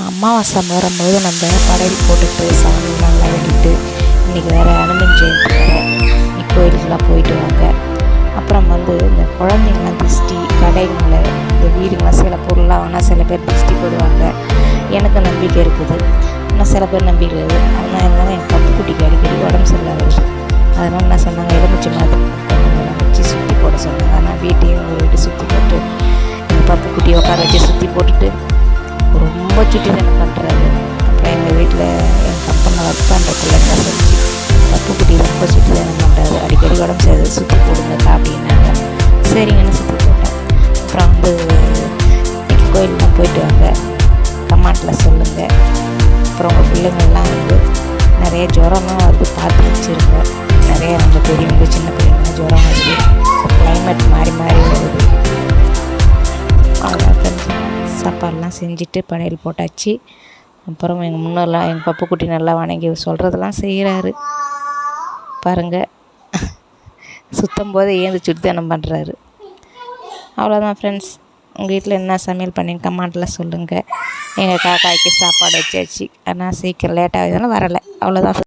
அமாவாசை வரும்போது நம்ம படையல் போட்டுட்டு சாமிலாம் வேண்டிட்டு இன்றைக்கி வேறு அனுமன் ஜெயந்தி வேறு கோயிலுக்கெலாம் போயிட்டு வாங்க. அப்புறம் இந்த குழந்தைங்களாம் திருஷ்டி கடைங்களில் இந்த வீடுங்களாம் சில பொருளாக வாங்கினா சில பேர் திருஷ்டி போடுவாங்க. எனக்கு நம்பிக்கை இருக்குது, ஆனால் சில பேர் நம்பிக்கை இருக்குது. ஆனால் இருந்தாலும் எங்கள் பப்புக்குட்டிக்கு அடிக்கடி உடம்பு சரியில்லாத அதனால் என்ன சொன்னாங்க, எலுமிச்சை மாதிரி வச்சு சுற்றி போட சொன்னாங்க. ஆனால் வீட்டையும் ஒரு வீட்டு சுற்றி போட்டு எங்கள் பப்புக்குட்டியை உட்கார வச்சு சுற்றி போட்டுட்டு ரொம்ப சுட்டித்தனம் பண்ணுறாரு. அப்புறம் எங்கள் வீட்டில் என் கம்பெனியில் ஒர்க் பண்ணுற பிள்ளைங்க செஞ்சு பப்புக்குட்டி ரொம்ப சுட்டித்தனம் பண்ணுறாரு. அடிக்கடி உடம்பு சரி சுற்றி போடுங்கக்கா அப்படின்னாங்க. சரிங்கன்னு சுற்றி போட்டேன். அப்புறம் இன்னைக்கு கோயிலுக்கு போயிட்டு வாங்க, கமெண்ட்டில் சொல்லுங்கள். அப்புறம் உங்கள் பிள்ளைங்கள்லாம் நிறைய ஜுரமாக வருது, பார்த்து வச்சுருங்க. நிறைய நம்ம பெரியவங்க சின்ன பிள்ளைங்க ஜுரம் வருது, கிளைமேட் மாறி மாறி வருது. அவ்வளோதான் சாப்பாடெலாம் செஞ்சுட்டு படையல் போட்டாச்சு. அப்புறம் எங்கள் முன்னெல்லாம் எங்கள் பப்புக்குட்டி நல்லா வணங்கி சொல்கிறதெல்லாம் செய்கிறாரு பாருங்கள். சுத்தம் போது ஏந்து சுட்டித்தனம் பண்ணுறாரு. அவ்வளோதான் ஃப்ரெண்ட்ஸ். உங்கள் வீட்டில் என்ன சமையல் பண்ணி கமெண்ட்டில் சொல்லுங்கள். எங்கள் காக்காய்க்கு சாப்பாடு வச்சாச்சு, ஆனால் சீக்கிரம் லேட்டாக வரலை. அவ்வளோதான்.